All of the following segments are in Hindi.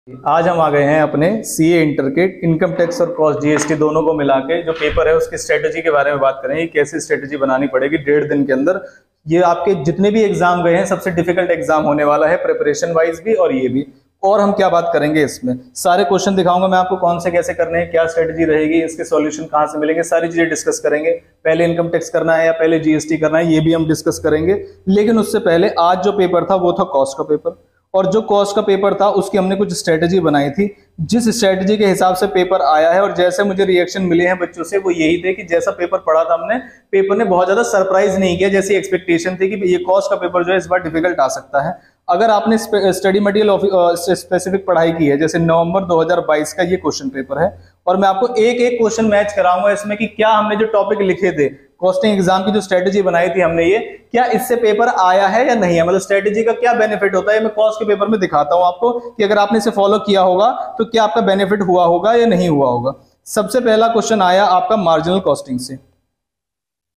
आज हम आ गए हैं अपने सीए इंटर के इनकम टैक्स और कॉस्ट जीएसटी दोनों को मिला के जो पेपर है उसकी स्ट्रेटजी के बारे में बात करें। कैसी स्ट्रेटजी बनानी पड़ेगी 1.5 दिन के अंदर। ये आपके जितने भी एग्जाम गए हैं सबसे डिफिकल्ट एग्जाम होने वाला है, प्रिपरेशन वाइज भी और ये भी। और हम क्या बात करेंगे, इसमें सारे क्वेश्चन दिखाऊंगा मैं आपको, कौन से कैसे करने हैं, क्या स्ट्रेटजी रहेगी, इसके सॉल्यूशन कहां से मिलेंगे, सारी चीजें डिस्कस करेंगे। पहले इनकम टैक्स करना है या पहले जीएसटी करना है, ये भी हम डिस्कस करेंगे। लेकिन उससे पहले आज जो पेपर था वो था कॉस्ट का पेपर, और जो कॉस्ट का पेपर था उसकी हमने कुछ स्ट्रेटजी बनाई थी। जिस स्ट्रेटजी के हिसाब से पेपर आया है और जैसे मुझे रिएक्शन मिले हैं बच्चों से वो यही थे कि जैसा पेपर पढ़ा था हमने, पेपर ने बहुत ज्यादा सरप्राइज नहीं किया। जैसी एक्सपेक्टेशन थी कि ये कॉस्ट का पेपर जो है इस बार डिफिकल्ट आ सकता है। अगर आपने स्टडी मटेरियल स्पेसिफिक पढ़ाई की है, जैसे नवंबर 2022 का ये क्वेश्चन पेपर है, और मैं आपको एक एक क्वेश्चन मैच कराऊंगा इसमें कि क्या हमने जो टॉपिक लिखे थे कॉस्टिंग एग्जाम की, जो स्ट्रेटजी बनाई थी हमने, ये क्या इससे पेपर आया है या नहीं है, मतलब स्ट्रेटजी का क्या बेनिफिट होता है, मैं कॉस्ट के पेपर में दिखाता हूं आपको कि अगर आपने इसे फॉलो किया होगा तो क्या आपका बेनिफिट हुआ होगा या नहीं हुआ होगा। सबसे पहला क्वेश्चन आया आपका मार्जिनल कॉस्टिंग से,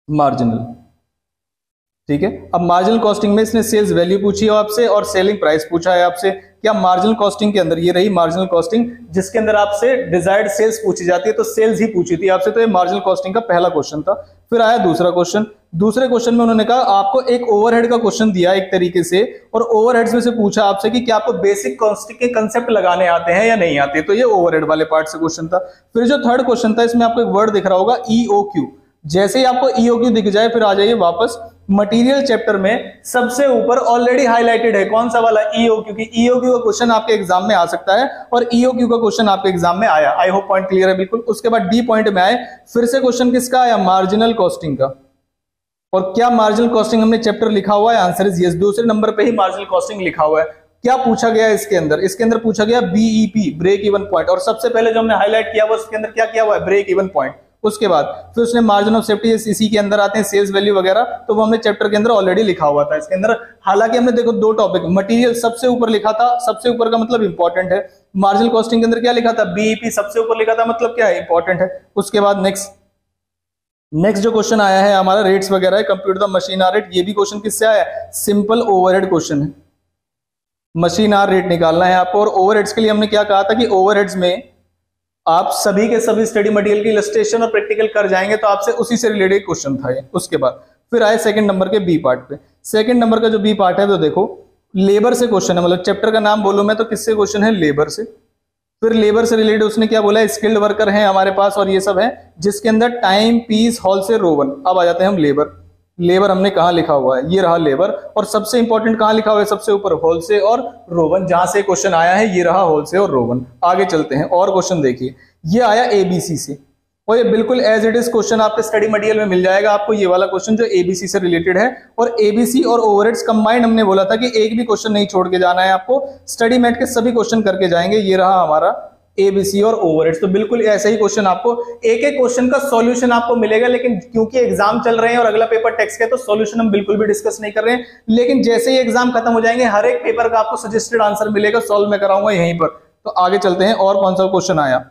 मार्जिनल, ठीक है। अब मार्जिनल कॉस्टिंग में इसने सेल्स वैल्यू पूछी है आपसे और सेलिंग प्राइस पूछा है आपसे। क्या मार्जिनल कॉस्टिंग के अंदर, ये रही मार्जिनल कॉस्टिंग जिसके अंदर आपसे डिजायर्ड सेल्स पूछी जाती है, तो सेल्स ही पूछी थी आपसे, तो ये मार्जिनल कॉस्टिंग का पहला क्वेश्चन था। फिर आया दूसरा क्वेश्चन। दूसरे क्वेश्चन में उन्होंने कहा आपको एक ओवरहेड का क्वेश्चन दिया एक तरीके से, और ओवरहेड्स में से पूछा आपसे कि क्या आपको बेसिक कॉस्टिंग के कंसेप्ट लगाने आते हैं या नहीं आते, तो ये ओवरहेड वाले पार्ट से क्वेश्चन था। फिर जो थर्ड क्वेश्चन था इसमें आपको एक वर्ड दिख रहा होगा ईओक्यू। जैसे ही आपको ईओक्यू दिख जाए फिर आ जाइए वापस मटेरियल चैप्टर में, सबसे ऊपर ऑलरेडी हाईलाइटेड है कौन सा वाला, ईओक्यू की। ईओक्यू का क्वेश्चन आपके एग्जाम में आ सकता है और ईओक्यू का क्वेश्चन आपके एग्जाम में आया। आई होप पॉइंट क्लियर है बिल्कुल। उसके बाद डी पॉइंट में आए, फिर से क्वेश्चन किसका आया, मार्जिनल कॉस्टिंग का। और क्या मार्जिनल कॉस्टिंग हमने चैप्टर लिखा हुआ है, आंसर इज यस। दूसरे नंबर पे ही मार्जिनल कॉस्टिंग लिखा हुआ है। क्या पूछा गया इसके अंदर, इसके अंदर पूछा गया बीईपी, ब्रेक इवन पॉइंट, और सबसे पहले जो हमने हाईलाइट किया वो उसके अंदर क्या किया हुआ है, ब्रेक इवन पॉइंट। उसके बाद फिर उसने मार्जिन ऑफ सेफ्टी, इसी के अंदर आते हैं सेल्स वैल्यू वगैरह, तो वो हमने चैप्टर के अंदर ऑलरेडी लिखा हुआ था इसके अंदर। हालांकि हमने देखो दो टॉपिक, मटेरियल सबसे ऊपर लिखा था, सबसे ऊपर का मतलब इंपॉर्टेंट है। मार्जिनल कॉस्टिंग के अंदर क्या लिखा था, बीईपी सबसे ऊपर लिखा था, मतलब क्या है, इंपॉर्टेंट है। उसके बाद नेक्स्ट जो क्वेश्चन आया है हमारा रेट्स वगैरह है, compute the machine hour rate. ये भी क्वेश्चन किससे आया है, सिंपल ओवरहेड क्वेश्चन है, मशीन आर रेट निकालना है आपको। और ओवरहेड्स के लिए हमने क्या कहा था कि ओवरहेड्स में आप सभी के सभी स्टडी मटेरियल की इलस्ट्रेशन और प्रैक्टिकल कर जाएंगे, तो आपसे उसी से रिलेटेड क्वेश्चन था ये। उसके बाद फिर आए सेकंड नंबर के बी पार्ट पे। सेकंड नंबर का जो बी पार्ट है वो देखो लेबर से क्वेश्चन है, मतलब चैप्टर का नाम बोलूं मैं तो किससे क्वेश्चन है, लेबर से। फिर लेबर से रिलेटेड उसने क्या बोला है, स्किल्ड वर्कर हैं हमारे पास और ये सब है, जिसके अंदर टाइम, पीस, होल से रोवन। अब आ जाते हैं हम लेबर। लेबर हमने कहा लिखा हुआ है, ये रहा लेबर, और सबसे इंपॉर्टेंट कहां लिखा हुआ है, सबसे ऊपर होल से और रोवन, जहां से क्वेश्चन आया है ये रहा होल से और रोवन। आगे चलते हैं और क्वेश्चन देखिए, ये आया एबीसी से, और ये बिल्कुल एज इट इज क्वेश्चन आपके स्टडी मटेरियल में मिल जाएगा आपको, ये वाला क्वेश्चन जो एबीसी से रिलेटेड है। और एबीसी और ओवरहेड्स कंबाइंड हमने बोला था कि एक भी क्वेश्चन नहीं छोड़ के जाना है आपको, स्टडी मेट के सभी क्वेश्चन करके जाएंगे। ये रहा हमारा एबीसी और ओवरहेड्स, तो बिल्कुल ऐसा ही क्वेश्चन आपको, एक एक क्वेश्चन का सॉल्यूशन आपको मिलेगा। लेकिन क्योंकि एग्जाम चल रहे हैं और अगला पेपर टेक्स्ट का है, तो सॉल्यूशन हम बिल्कुल भी डिस्कस नहीं कर रहे हैं। लेकिन जैसे ही एग्जाम खत्म हो जाएंगे हर एक पेपर का आपको सजेस्टेड आंसर मिलेगा, सॉल्व मैं कराऊंगा यहीं पर। तो आगे चलते हैं और कौन सा क्वेश्चन आया।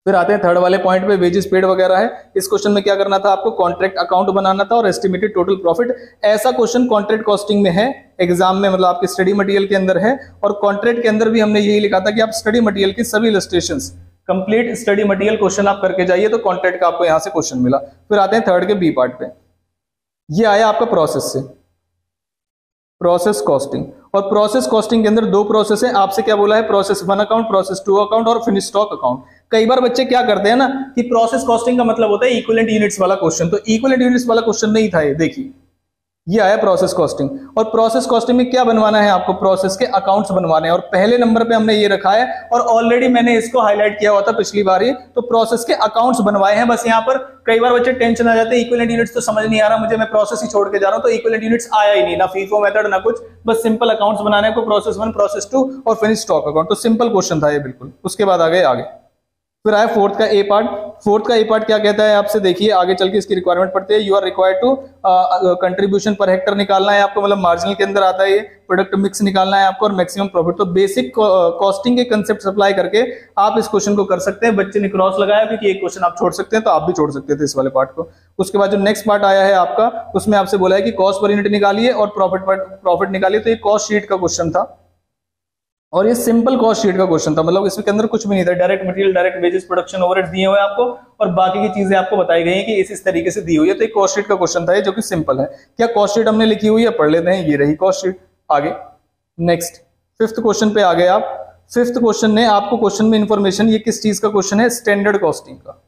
फिर आते हैं थर्ड वाले पॉइंट पे, वेजेस पेड वगैरह है। इस क्वेश्चन में क्या करना था आपको, कॉन्ट्रैक्ट अकाउंट बनाना था और एस्टिमेटेड टोटल प्रॉफिट। ऐसा क्वेश्चन कॉन्ट्रैक्ट कॉस्टिंग में है एग्जाम में, मतलब आपके स्टडी मटेरियल के अंदर है। और कॉन्ट्रैक्ट के अंदर भी हमने यही लिखा था कि आप स्टडी मटेरियल की सभी illustrations, complete study material question आप करके जाइए, तो कॉन्ट्रैक्ट का आपको यहां से क्वेश्चन मिला। फिर आते हैं थर्ड के बी पार्ट पे, ये आया आपका प्रोसेस से, प्रोसेस कॉस्टिंग। और प्रोसेस कॉस्टिंग के अंदर दो प्रोसेस है, आपसे क्या बोला है, प्रोसेस 1 अकाउंट, प्रोसेस 2 अकाउंट और फिनिश स्टॉक अकाउंट। कई बार बच्चे क्या करते हैं ना कि प्रोसेस कॉस्टिंग का मतलब होता है इक्विवेलेंट यूनिट्स वाला क्वेश्चन, तो इक्विवेलेंट यूनिट्स वाला क्वेश्चन नहीं था ये। देखिए ये आया प्रोसेस कॉस्टिंग, और प्रोसेस कॉस्टिंग में क्या बनवाना है आपको, प्रोसेस के अकाउंट्स बनवाने हैं। और पहले नंबर पे हमने ये रखा है, और ऑलरेडी मैंने इसको हाईलाइट किया हुआ था पिछली बार ही, तो प्रोसेस के अकाउंट्स बनवाए हैं। बस यहाँ पर कई बार बच्चे टेंशन आ जाते हैं, इक्विवेलेंट यूनिट्स तो समझ नहीं आ रहा मुझे, मैं प्रोसेस ही छोड़ के जा रहा हूं, तो इक्विवेलेंट यूनिट्स आया ही नहीं, ना फीफो मेथड ना कुछ, बस सिंपल अकाउंट्स बनाने को, प्रोसेस 1, प्रोसेस 2 और फिनिश स्टॉक अकाउंट। तो सिंपल क्वेश्चन था ये बिल्कुल। उसके बाद आ गए आगे, फिर आया फोर्थ का ए पार्ट। फोर्थ का ए पार्ट क्या कहता है आपसे, देखिए आगे चल के इसकी रिक्वायरमेंट पड़ती है। You are required to contribution per hectare निकालना है आपको, मतलब मार्जिनल के अंदर आता है ये, प्रोडक्ट मिक्स निकालना है आपको और मैक्सिमम प्रॉफिट। तो बेसिक कॉस्टिंग के कंसेप्ट अप्लाई करके आप इस क्वेश्चन को कर सकते हैं। बच्चे ने क्रॉस लगाया क्योंकि एक क्वेश्चन आप छोड़ सकते हैं, तो आप भी छोड़ सकते थे इस वाले पार्ट को। उसके बाद जो नेक्स्ट पार्ट आया है आपका, उसमें आपसे बोला है कि कॉस्ट पर यूनिट निकालिए और प्रॉफिट निकालिए, तो ये कॉस्ट शीट का क्वेश्चन था। और ये सिंपल कॉस्ट शीट का क्वेश्चन था, मतलब इसके अंदर कुछ भी नहीं था, direct material, direct wages, production overhead दिए हुए आपको और बाकी की चीजें आपको बताई गई हैं कि इस तरीके से दी हुई है। तो एक कॉस्ट शीट का क्वेश्चन था ये, जो कि सिंपल है। क्या कॉस्ट शीट हमने लिखी हुई है, पढ़ लेते हैं, ये रही कॉस्ट शीट। आगे नेक्स्ट 5th क्वेश्चन पे आ गए आप। 5th क्वेश्चन ने आपको क्वेश्चन में इंफॉर्मेशन, ये किस चीज का क्वेश्चन है, स्टैंडर्ड कॉस्टिंग का।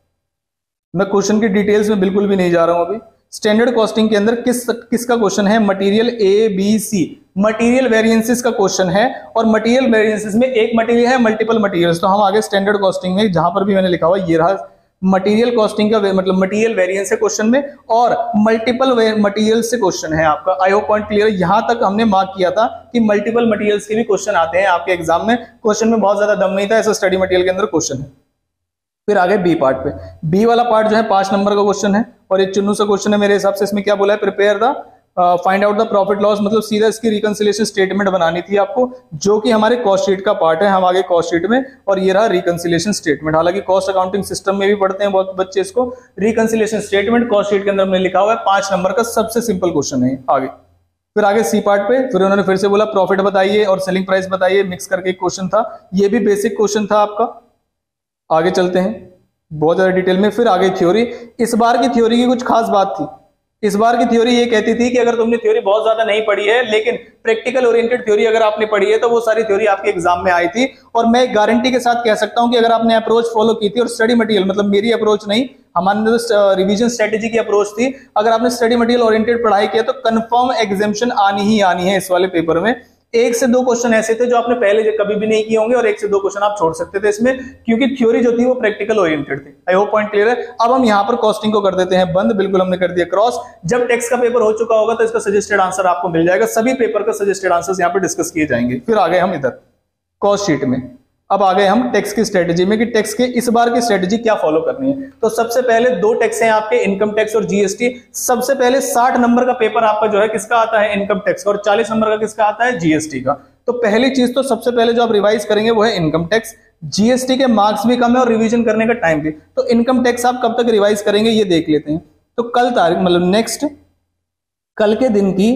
मैं क्वेश्चन की डिटेल्स में बिल्कुल भी नहीं जा रहा हूं अभी। स्टैंडर्ड कॉस्टिंग के अंदर किसका क्वेश्चन है, material A B C, material variances का क्वेश्चन है। और मटेरियल वेरिएंसेस में एक मटेरियल है, मल्टीपल मटेरियल्स। तो हम आगे स्टैंडर्ड कॉस्टिंग में जहां पर भी मैंने लिखा हुआ ये रहा, मटेरियल कॉस्टिंग का मतलब मटेरियल वेरिएंस है क्वेश्चन में, और मल्टीपल मटेरियल से क्वेश्चन है आपका। आई होप पॉइंट क्लियर है। यहां तक हमने मार्क किया था कि मल्टीपल मटेरियल्स के भी क्वेश्चन आते हैं आपके एग्जाम में। क्वेश्चन में बहुत ज्यादा दम नहीं था, ऐसा स्टडी मटेरियल के अंदर क्वेश्चन है। फिर आगे बी पार्ट पे, बी वाला पार्ट जो है 5 नंबर का क्वेश्चन है और एक चुन्नू सा क्वेश्चन है मेरे हिसाब से। इसमें क्या बोला है, prepare the find out the profit loss, मतलब सीधा इसकी रिकंसिलिएशन स्टेटमेंट बनानी थी आपको, जो कि हमारे कॉस्ट शीट का पार्ट है। हम आगे कॉस्ट शीट में, और ये रहा रिकंसिलिएशन स्टेटमेंट। हालांकि कॉस्ट अकाउंटिंग सिस्टम में भी पढ़ते हैं बहुत बच्चे इसको। रिकंसिलिएशन स्टेटमेंट कॉस्ट शीट के अंदर हमने लिखा हुआ है, 5 नंबर का सबसे सिंपल क्वेश्चन है। आगे फिर आगे सी पार्ट पे, फिर उन्होंने फिर से बोला प्रॉफिट बताइए और सेलिंग प्राइस बताइए, मिक्स करके एक क्वेश्चन था। ये भी बेसिक क्वेश्चन था आपका। आगे चलते हैं बहुत ज्यादा डिटेल में। फिर आगे थ्योरी। इस बार की थ्योरी की कुछ खास बात थी। इस बार की थ्योरी ये कहती थी कि अगर तुमने थ्योरी बहुत ज्यादा नहीं पढ़ी है, लेकिन प्रैक्टिकल ओरिएंटेड थ्योरी अगर आपने पढ़ी है, तो वो सारी थ्योरी आपके एग्जाम में आई थी। और मैं गारंटी के साथ कह सकता हूं कि अगर आपने अप्रोच फॉलो की थी, और स्टडी मटेरियल, मतलब मेरी अप्रोच नहीं, हमारे तो रिवीजन स्ट्रेटेजी की अप्रोच थी, अगर आपने स्टडी मटेरियल ओरिएंटेड पढ़ाई किया तो कंफर्म एग्जामिनेशन आनी ही आनी है इस वाले पेपर में। 1 से 2 क्वेश्चन ऐसे थे जो आपने पहले कभी भी नहीं किए होंगे, और 1 से 2 क्वेश्चन आप छोड़ सकते थे इसमें, क्योंकि थ्योरी जो थी वो प्रैक्टिकल ओरिएंटेड थी। आई होप पॉइंट क्लियर है। अब हम यहां पर कॉस्टिंग को कर देते हैं बंद, बिल्कुल हमने कर दिया क्रॉस। जब टेक्स्ट का पेपर हो चुका होगा तो इसका सजेस्टेड आंसर आपको मिल जाएगा। सभी पेपर का सजेस्टेड आंसर यहां पर डिस्कस किए जाएंगे। फिर आ गए हम इधर कॉस्ट शीट में। अब आ गए हम टैक्स की स्ट्रेटेजी में कि टैक्स के इस बार की स्ट्रेटेजी क्या फॉलो करनी है। तो सबसे पहले 2 टैक्स हैं आपके, इनकम टैक्स और जीएसटी। सबसे पहले 60 नंबर का पेपर आपका जो है किसका आता है, इनकम टैक्स का, और 40 नंबर का किसका आता है, जीएसटी का। तो पहली चीज तो सबसे पहले जो आप रिवाइज करेंगे वो है इनकम टैक्स। जीएसटी के मार्क्स भी कम है और रिवीजन करने का टाइम भी। तो इनकम टैक्स आप कब तक रिवाइज करेंगे ये देख लेते हैं। तो कल तारीख, मतलब नेक्स्ट कल के दिन की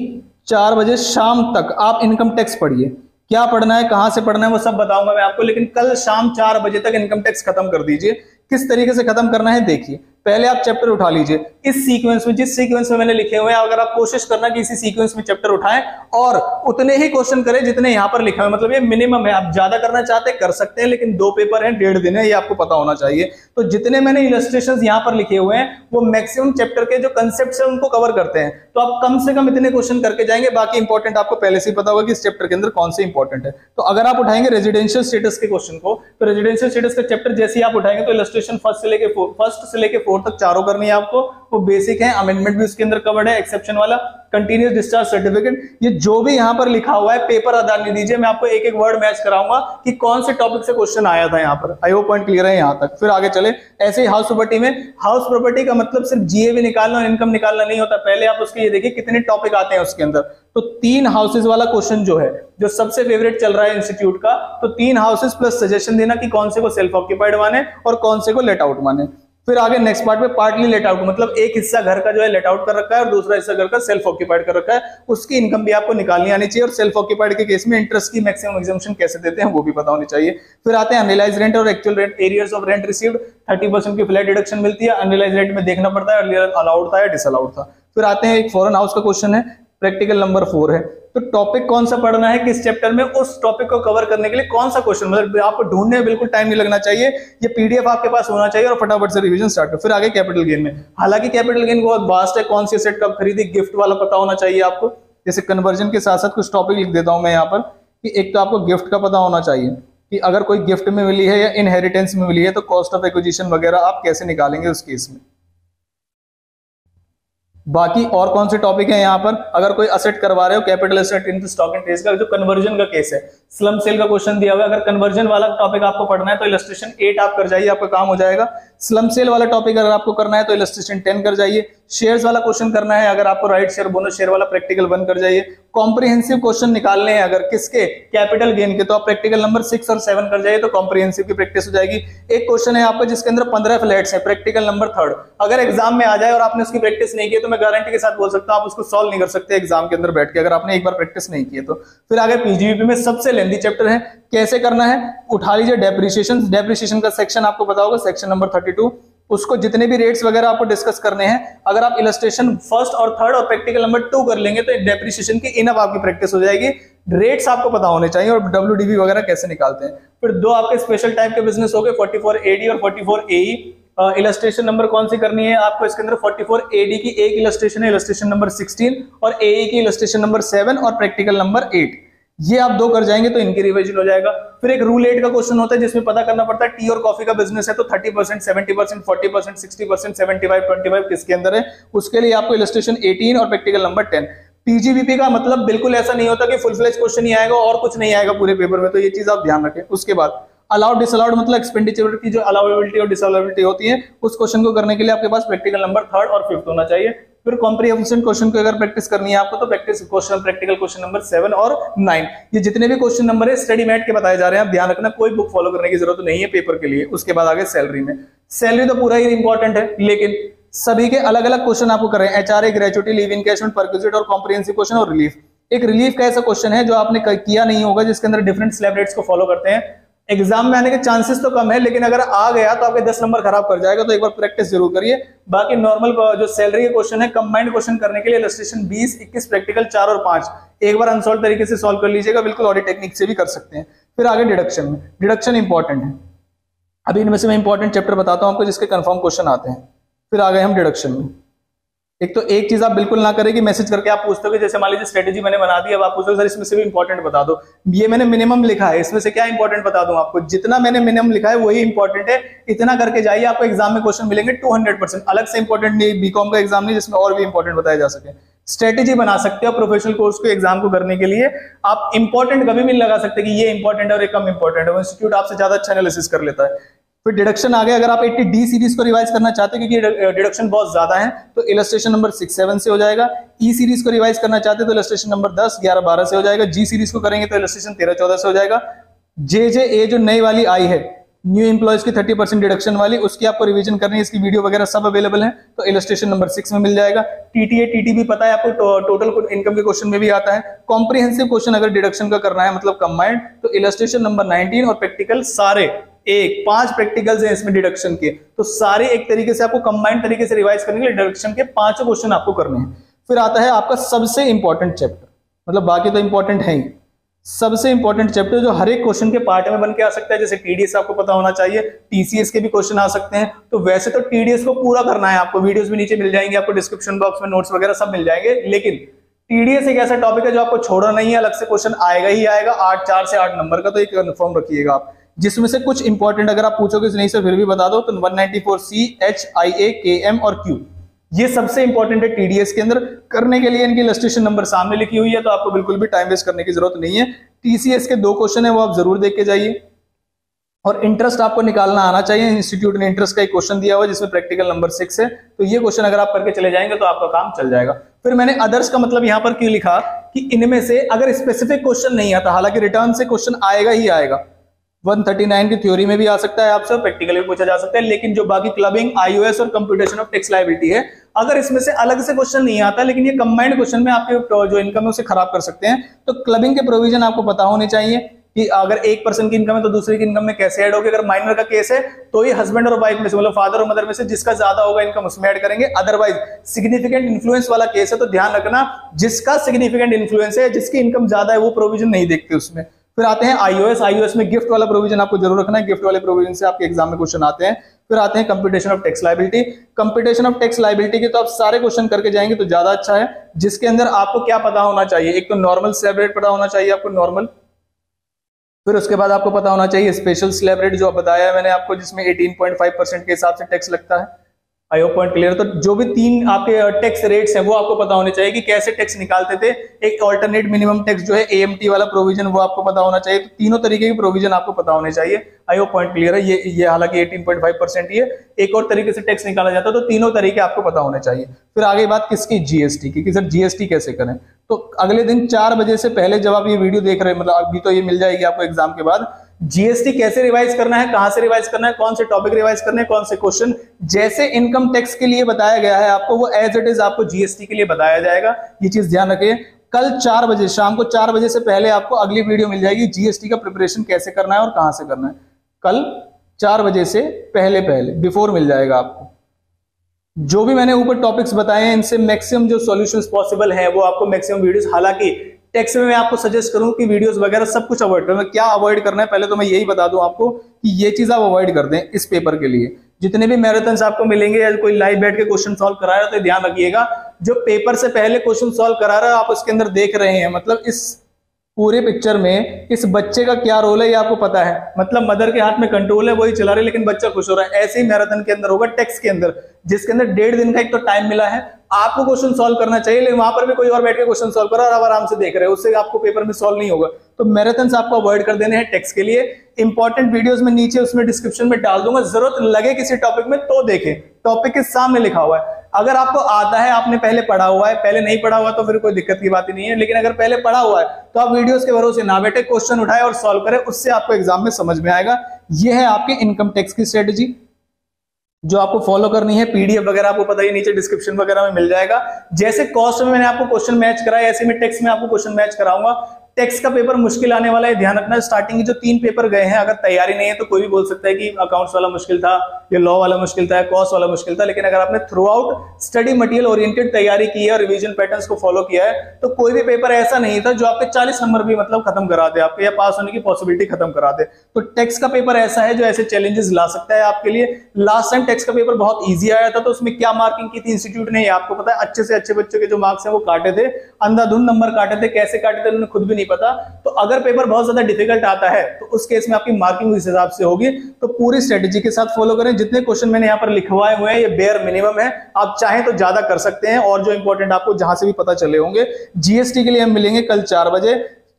4 बजे शाम तक आप इनकम टैक्स पढ़िए। क्या पढ़ना है, कहां से पढ़ना है, वो सब बताऊंगा मैं आपको, लेकिन कल शाम 4 बजे तक इनकम टैक्स खत्म कर दीजिए। किस तरीके से खत्म करना है देखिए। पहले आप चैप्टर उठा लीजिए इस सीक्वेंस में, जिस सीक्वेंस में मैंने लिखे हुए हैं। अगर आप कोशिश करना कि इसी सीक्वेंस में चैप्टर उठाएं और उतने ही क्वेश्चन करें जितने यहां पर लिखे हुए, मतलब ये मिनिमम है। आप ज्यादा करना चाहते कर सकते हैं, लेकिन 2 पेपर हैं, 1.5 दिन है, ये आपको पता होना चाहिए। तो जितने मैंने इलस्ट्रेशंस यहां पर लिखे हुए हैं वो मैक्सिमम चैप्टर के जो कंसेप्ट है उनको कवर करते हैं। तो आप कम से कम इतने क्वेश्चन करके जाएंगे। बाकी इंपॉर्टेंट आपको पहले से ही पता होगा कि इस चैप्टर के अंदर कौन से इंपॉर्टेंट है। तो अगर आप उठाएंगे रेजिडेंशियल स्टेटस के क्वेश्चन को, तो रेजिडेंशियल स्टेटस का चैप्टर जैसे ही आप उठाएंगे तो इलस्ट्रेशन फर्स्ट से लेके 4 तक चारों करनी है आपको। वो बेसिक है, अमेंडमेंट भी उसके अंदर कवर्ड है, एक्सेप्शन वाला, कंटीन्यूअस डिस्चार्ज सर्टिफिकेट, ये जो भी यहां पर लिखा हुआ है पेपर आधार नहीं दीजिए। मैं आपको एक एक वर्ड मैच कराऊंगा कि कौन से टॉपिक से क्वेश्चन आया था यहां पर। आई होप पॉइंट क्लियर है यहां तक। फिर आगे चले। ऐसे ही हाउस प्रॉपर्टी में, हाउस प्रॉपर्टी का मतलब सिर्फ जीएवी निकालना और इनकम निकालना नहीं होता। पहले आप उसके ये देखिए कितने टॉपिक आते हैं उसके अंदर। तो 3 हाउसेज वाला क्वेश्चन जो है, जो सबसे फेवरेट चल रहा है इंस्टीट्यूट का, तो 3 हाउसेज प्लस सजेशन देना कि कौन से को सेल्फ ऑक्यूपाइड माने और कौन से को लेट आउट माने। फिर आगे नेक्स्ट पार्ट में पार्टली लेट आउट, मतलब एक हिस्सा घर का जो है लेट आउट कर रखा है और दूसरा हिस्सा घर का सेल्फ ऑक्यूपाइड कर रखा है, उसकी इनकम भी आपको निकालनी आनी चाहिए। और सेल्फ ऑक्यूपाइड के केस में इंटरेस्ट की मैक्सिमम एग्जम्पशन कैसे देते हैं वो भी पता होनी चाहिए। फिर आते हैं अनरियलाइज्ड रेंट और actual rent, arrears of rent received, 30% की फ्लैट डिडक्शन मिलती है। अनरियलाइज्ड रेंट में देखना पड़ता है अर्लियर अलाउड था या डिसअलाउड था। फिर आते हैं एक फॉरेन हाउस का क्वेश्चन है, प्रैक्टिकल नंबर 4 है। तो टॉपिक कौन सा पढ़ना है किस चैप्टर में, उस टॉपिक को कवर करने के लिए कौन सा क्वेश्चन, मतलब आपको ढूंढने में बिल्कुल टाइम नहीं लगना चाहिए। ये पीडीएफ आपके पास होना चाहिए और फटाफट से रिवीजन स्टार्ट करो। फिर आगे कैपिटल गेन में, हालांकि कैपिटल गेन बहुत वास्ट है, कौन सी एसेट कब खरीदी, गिफ्ट वाला पता होना चाहिए आपको। जैसे कन्वर्जन के साथ साथ कुछ टॉपिक लिख देता हूं मैं यहाँ पर कि एक तो आपको गिफ्ट का पता होना चाहिए कि अगर कोई गिफ्ट में मिली है या इनहेरिटेंस में मिली है तो कॉस्ट ऑफ एक्विजिशन वगैरह आप कैसे निकालेंगे उस केस में। बाकी और कौन से टॉपिक है यहाँ पर, अगर कोई असेट करवा रहे हो capital asset into stock and trade का जो कन्वर्जन का केस है, स्लम सेल का क्वेश्चन दिया हुआ है। अगर कन्वर्जन वाला टॉपिक आपको पढ़ना है तो इलस्ट्रेशन 8 आप कर जाइए, आपका काम हो जाएगा। स्लम सेल वाला टॉपिक अगर आपको करना है तो इलस्ट्रेशन 10 कर जाइए। शेयर्स वाला क्वेश्चन करना है, अगर आपको राइट शेयर बोनस शेयर वाला प्रैक्टिकल 1 कर जाइए। कॉम्प्रिहेंसिव क्वेश्चन निकालने हैं अगर किसके, कैपिटल गेन के, तो आप प्रैक्टिकल नंबर 6 और 7 कर जाइए तो कॉम्प्रिहेंसिव की प्रैक्टिस हो जाएगी। एक क्वेश्चन है आपका जिसके अंदर 15 फ्लैट्स है, प्रैक्टिकल नंबर 3, अगर एग्जाम में आ जाए और आपने उसकी प्रैक्टिस नहीं की तो मैं गारंटी के साथ बोल सकता हूं आप उसको सॉल्व नहीं कर सकते एग्जाम के अंदर बैठ के, अगर आपने एक बार प्रैक्टिस नहीं की है तो। फिर आगे पीजीबीपी में सबसे लेंथी चैप्टर है, कैसे करना है, उठा लीजिए डेप्रिसिएशन का सेक्शन आपको पता होगा, सेक्शन नंबर 32, उसको जितने भी रेट्स वगैरह आपको डिस्कस करने हैं, अगर आप इलस्ट्रेशन फर्स्ट और थर्ड और प्रैक्टिकल नंबर 2 कर लेंगे तो डेप्रिसिएशन की इनफ आपकी प्रैक्टिस हो जाएगी। रेट्स आपको पता होने चाहिए और डब्ल्यूडीवी वगैरह कैसे निकालते हैं। फिर 2 आपके स्पेशल टाइप के बिजनेस हो गए, 44 एडी और 44 एई। इलस्ट्रेशन नंबर कौन सी करनी है आपको इसके अंदर, 44 एडी की एक इलस्ट्रेशन है, इलस्ट्रेशन नंबर 16, और एई की इलस्ट्रेशन नंबर 7 और प्रैक्टिकल नंबर 8। ये आप 2 कर जाएंगे तो इनकी रिवीजन हो जाएगा। फिर एक रूल 8 का क्वेश्चन होता है जिसमें पता करना पड़ता है टी और कॉफी का बिजनेस है तो 30%, 70%, 40%, 60%, 75, 25 किसके अंदर है, उसके लिए आपको इलस्ट्रेशन 18 और प्रैक्टिकल नंबर 10। पीजीबीपी का मतलब बिल्कुल ऐसा नहीं होता कि फुल फ्लेज क्वेश्चन ही आएगा और कुछ नहीं आएगा पूरे पेपर में, तो ये चीज आप ध्यान रखें। उसके बाद अलाउड डिसअलाउड मतलब एक्सपेंडिचर की जो अलाउबिलिटी और डिसअलाउबिलिटी होती है उस क्वेश्चन को करने के लिए आपके पास प्रैक्टिकल नंबर 3rd और 5th होना चाहिए। फिर कॉम्प्रिहेंशन क्वेश्चन को अगर प्रैक्टिस करनी है आपको तो प्रैक्टिकल क्वेश्चन नंबर 7 और 9, ये जितने भी क्वेश्चन नंबर है स्टडी मैट के बताए जा रहे हैं, आप ध्यान रखना, कोई बुक फॉलो करने की जरूरत नहीं है पेपर के लिए। उसके बाद आगे सैलरी में, सैलरी तो पूरा ही इंपॉर्टेंट है लेकिन सभी के अलग अलग क्वेश्चन आपको कर रहे हैं, HRA, gratuity, leave encashment, perquisite और कॉम्प्रिहेंसिव क्वेश्चन और रिलीफ। एक रिलीफ का ऐसा क्वेश्चन है जो आपने किया नहीं होगा जिसके अंदर डिफरेंट स्लैब रेट्स को फॉलो करते हैं, एग्जाम में आने के चांसेस तो कम है लेकिन अगर आ गया तो आपके 10 नंबर खराब कर जाएगा, तो एक बार प्रैक्टिस जरूर करिए। बाकी नॉर्मल जो सैलरी के क्वेश्चन है कंबाइंड क्वेश्चन करने के लिए इलस्ट्रेशन 20, 21, प्रैक्टिकल 4 और 5 एक बार अनसॉल्व तरीके से सॉल्व कर लीजिएगा, बिल्कुल ऑडिट टेक्निक से भी कर सकते हैं। फिर आगे डिडक्शन में, डिडक्शन इंपॉर्टेंट है, अभी इनमें से मैं इंपॉर्टेंट चैप्टर बताता हूं आपको जिसके कंफर्म क्वेश्चन आते हैं। फिर आ गए हम डिडक्शन में। एक तो एक चीज आप बिल्कुल ना करें कि मैसेज करके आप पूछते हो कि जैसे मान लीजिए स्ट्रेटेजी मैंने बना दी, अब आप पूछते हो सर इसमें से भी इंपॉर्टेंट बता दो, ये मैंने मिनिमम लिखा है इसमें से क्या इंपॉर्टेंट बता दूं आपको, जितना मैंने मिनिमम लिखा है वही इंपॉर्टेंट है, इतना करके जाइए, आपको एग्जाम में क्वेश्चन मिलेंगे 200%, अलग से इंपॉर्टेंट नहीं, बीकॉम का एग्जाम नहीं जिसमें और भी इंपॉर्टेंट बताया जा सके। स्ट्रेटेजी बना सकते हो प्रोफेशनल कोर्स को एग्जाम को करने के लिए, आप इंपॉर्टेंट कभी भी लगा सकते कि ये इंपॉर्टेंट है और ये कम इंपॉर्टेंट है, वो इंस्टीट्यूट आपसे ज्यादा अच्छा एनालिसिस कर लेता है। फिर डिडक्शन आ गया, अगर आप 80D सीरीज को रिवाइज करना चाहते हो क्योंकि डिडक्शन बहुत ज्यादा है तो इलस्ट्रेशन नंबर 6, 7 से हो जाएगा। ई सीरीज को रिवाइज करना चाहते हो तो इलस्ट्रेशन नंबर 10, 11, 12 से हो जाएगा। जी सीरीज को करेंगे तो इलस्ट्रेशन 13, 14 से हो जाएगा। जे जो नई वाली आई है न्यू एम्प्लॉयज की 30% डिडक्शन वाली, उसकी आपको रिवीजन करनी है, इसकी वीडियो वगैरह सब अवेलेबल है, तो इलस्ट्रेशन नंबर 6 में मिल जाएगा। टीटीए पता है आपको, टोटल इनकम के क्वेश्चन में भी आता है। कॉम्प्रिहेंसिव क्वेश्चन अगर डिडक्शन का करना है मतलब कंबाइंड, तो इलस्ट्रेशन नंबर 19 और प्रैक्टिकल सारे 5 प्रैक्टिकल्स हैं इसमें डिडक्शन के, तो सारे एक तरीके से आपको कंबाइंड तरीके से रिवाइज करने के लिए डिडक्शन के 5 क्वेश्चन आपको करने हैं। फिर आता है आपका सबसे इंपॉर्टेंट चैप्टर, मतलब बाकी तो इंपॉर्टेंट है ही, सबसे इंपॉर्टेंट चैप्टर जो हर एक क्वेश्चन के पार्ट में बन के आ सकता है, जैसे टीडीएस आपको पता होना चाहिए, टीसीएस के भी क्वेश्चन आ सकते हैं, तो वैसे तो टीडीएस को पूरा करना है आपको, वीडियोस भी नीचे मिल जाएंगे आपको, डिस्क्रिप्शन बॉक्स में नोट्स वगैरह सब मिल जाएंगे, लेकिन टीडीएस एक ऐसा टॉपिक है जो आपको छोड़ना नहीं है, अलग से क्वेश्चन आएगा ही आएगा, 4 से 8 नंबर का, तो एक कन्फर्म रखिएगा आप, जिसमें से कुछ इंपॉर्टेंट अगर आप पूछोगे नहीं सर फिर भी बता दो, तो 194C, H, IA, KM और Q ये सबसे इंपॉर्टेंट है टीडीएस के अंदर। करने के लिए इनकी इलस्ट्रेशन नंबर सामने लिखी हुई है, तो आपको बिल्कुल भी टाइम वेस्ट करने की जरूरत नहीं है। टीसीएस के 2 क्वेश्चन है वो आप जरूर देख के जाइए, और इंटरेस्ट आपको निकालना आना चाहिए। इंस्टीट्यूट ने इंटरेस्ट का एक क्वेश्चन दिया हुआ है जिसमें प्रैक्टिकल नंबर 6 है, तो ये क्वेश्चन अगर आप करके चले जाएंगे तो आपका काम चल जाएगा। फिर मैंने अदर्स का मतलब यहां पर क्यों लिखा कि इनमें से अगर स्पेसिफिक क्वेश्चन नहीं आता, हालांकि रिटर्न से क्वेश्चन आएगा ही आएगा, 139 की थ्योरी में भी आ सकता है आपसे, प्रैक्टिकल भी पूछा जा सकता है, लेकिन जो बाकी क्लबिंग, आईओएस और कंप्यूटेशन ऑफ टैक्स लायबिलिटी है, अगर इसमें से अलग से क्वेश्चन नहीं आता लेकिन ये कंबाइंड क्वेश्चन में आपके जो इनकम है उसे खराब कर सकते हैं, तो क्लबिंग के प्रोविजन आपको पता होने चाहिए कि अगर एक पर्सन की इनकम है तो दूसरे की इनकम में कैसे ऐड होगी। अगर माइनर का केस है तो ये हस्बैंड और वाइफ में से, मतलब फादर और मदर में से जिसका ज्यादा होगा इनकम उसमें ऐड करेंगे। अदरवाइज सिग्निफिकेंट इन्फ्लुएंस वाला केस है तो ध्यान रखना, जिसका सिग्निफिकेंट इन्फ्लुएंस है, जिसकी इनकम ज्यादा है, वो प्रोविजन नहीं देखते उसमें। फिर आते हैं आईओएस में गिफ्ट वाला प्रोविजन आपको जरूर रखना है, गिफ्ट वाले प्रोविजन से आपके एग्जाम में क्वेश्चन आते हैं। फिर आते हैं computation of tax liability. Computation of tax liability के तो आप सारे क्वेश्चन करके जाएंगे तो ज्यादा अच्छा है, जिसके अंदर आपको क्या पता होना चाहिए, एक तो नॉर्मल स्लैब रेट पता होना चाहिए आपको, नॉर्मल। फिर उसके बाद आपको पता होना चाहिए स्पेशल स्लैब रेट जो बताया है मैंने आपको, जिसमें 18.5% के हिसाब से टैक्स लगता है। I hope point clear. तो जो भी तीन आपके टैक्स रेट्स हैं वो आपको पता होने चाहिए कि कैसे टैक्स निकालते थे। एक ऑल्टरनेट मिनिमम टैक्स जो है AMT वाला प्रोविजन वो आपको पता होना चाहिए। तो तीनों तरीके की प्रोविजन आपको पता होने चाहिए। आई होप पॉइंट क्लियर है। ये हालांकि 18.5% ही है, एक और तरीके से टैक्स निकाला जाता है, तो तीनों तरीके आपको पता होने चाहिए। फिर आगे बात किसकी, GST की, कि सर GST कैसे करें। तो अगले दिन 4 बजे से पहले जब आप ये वीडियो देख रहे हैं, मतलब अभी तो ये मिल जाएगी आपको एग्जाम के बाद, GST कैसे रिवाइज करना है, कहां से रिवाइज करना है, कौन से टॉपिक रिवाइज करने हैं, कौन से क्वेश्चन, जैसे इनकम टैक्स के लिए बताया गया है आपको, वो एज इट इज आपको GST के लिए बताया जाएगा। ये चीज ध्यान रखिए। कल 4 बजे, शाम को 4 बजे से पहले आपको अगली वीडियो मिल जाएगी GST का प्रिपरेशन कैसे करना है और कहां से करना है। कल 4 बजे से पहले बिफोर मिल जाएगा आपको। जो भी मैंने ऊपर टॉपिक्स बताए हैं, इनसे मैक्सिमम जो सॉल्यूशंस पॉसिबल है वो आपको मैक्सिमम वीडियोस, हालांकि टेक्स्ट में मैं आपको सजेस्ट करूं कि वीडियोस वगैरह सब कुछ अवॉइड करें। क्या अवॉइड करना है पहले तो मैं यही बता दूं आपको कि ये चीज आप अवॉइड कर दें इस पेपर के लिए। जितने भी मैराथन्स आपको मिलेंगे या कोई लाइव बैठ के क्वेश्चन सॉल्व करा रहा है, तो ध्यान रखिएगा जो पेपर से पहले क्वेश्चन सॉल्व करा रहा है आप उसके अंदर देख रहे हैं, मतलब इस पूरे पिक्चर में इस बच्चे का क्या रोल है ये आपको पता है। मतलब मदर के हाथ में कंट्रोल है, वही चला रही है, लेकिन बच्चा खुश हो रहा है। ऐसे ही मैराथन के अंदर होगा टेक्स्ट के अंदर, जिसके अंदर 1.5 दिन का एक तो टाइम मिला है, आपको क्वेश्चन सॉल्व करना चाहिए, लेकिन वहां पर भी कोई और बैठ के क्वेश्चन सॉल्व कर रहा है और आप आराम से देख रहे हो, उससे आपको पेपर में सॉल्व नहीं होगा। तो मैराथन आपको अवॉइड कर देने हैं टेक्स्ट के लिए। इंपॉर्टेंट वीडियोस में नीचे उसमें डिस्क्रिप्शन में डाल दूंगा, जरूरत लगे किसी टॉपिक में तो देखें, टॉपिक के सामने लिखा हुआ है। अगर आपको आता है, आपने पहले पढ़ा हुआ है, पहले नहीं पढ़ा हुआ तो फिर कोई दिक्कत की बात ही नहीं है, लेकिन अगर पहले पढ़ा हुआ है तो आप वीडियोस के भरोसे ना बैठे, क्वेश्चन उठाए और सॉल्व करें, उससे आपको एग्जाम में समझ में आएगा। यह है आपके इनकम टैक्स की स्ट्रेटेजी जो आपको फॉलो करनी है। PDF वगैरह आपको पता ही नीचे डिस्क्रिप्शन वगैरह में मिल जाएगा। जैसे कॉस्ट में मैंने आपको क्वेश्चन मैच कराया, ऐसे में टैक्स में आपको क्वेश्चन मैच कराऊंगा। टैक्स का पेपर मुश्किल आने वाला है, ध्यान रखना। स्टार्टिंग की जो 3 पेपर गए हैं, अगर तैयारी नहीं है तो कोई भी बोल सकता है कि अकाउंट्स वाला मुश्किल था, ये लॉ वाला मुश्किल था, कॉस्ट वाला मुश्किल था, लेकिन अगर आपने through out study material oriented तैयारी की है और रिवीजन पैटर्न्स को फॉलो किया है, तो कोई भी पेपर ऐसा नहीं था जो आपके 40 नंबर भी मतलब खत्म करा दे आपके, या पास होने की पॉसिबिलिटी खत्म करा दे। तो टैक्स का पेपर ऐसा है जो ऐसे चैलेंजेस ला सकता है आपके लिए। लास्ट टाइम टैक्स का पेपर बहुत ईजी आया था, तो उसमें क्या मार्किंग की थी इंस्टीट्यूट ने, आपको पता है। अच्छे से अच्छे बच्चों के जो मार्क्स हैं वो काटे थे, अंधाधुंध नंबर काटे थे, कैसे काटे थे उन्हें खुद भी नहीं पता। तो अगर पेपर बहुत ज्यादा डिफिकल्ट आता है तो उस केस में आपकी मार्किंग इस हिसाब से होगी। तो पूरी स्ट्रेटेजी के साथ फॉलो करें। जितने क्वेश्चन मैंने यहाँ पर लिखवाए हुए हैं ये बेयर मिनिमम है, आप चाहें तो ज्यादा कर सकते हैं, और जो इंपॉर्टेंट आपको जहां से भी पता चले होंगे। GST के लिए हम मिलेंगे कल 4 बजे।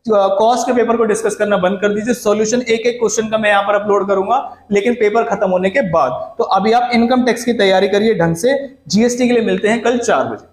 कॉस्ट के पेपर को डिस्कस करना बंद कर दीजिए, सॉल्यूशन एक एक क्वेश्चन का मैं यहाँ पर अपलोड करूंगा, लेकिन पेपर खत्म होने के बाद। तो अभी आप इनकम टैक्स की तैयारी करिए ढंग से। GST के लिए मिलते हैं कल 4 बजे।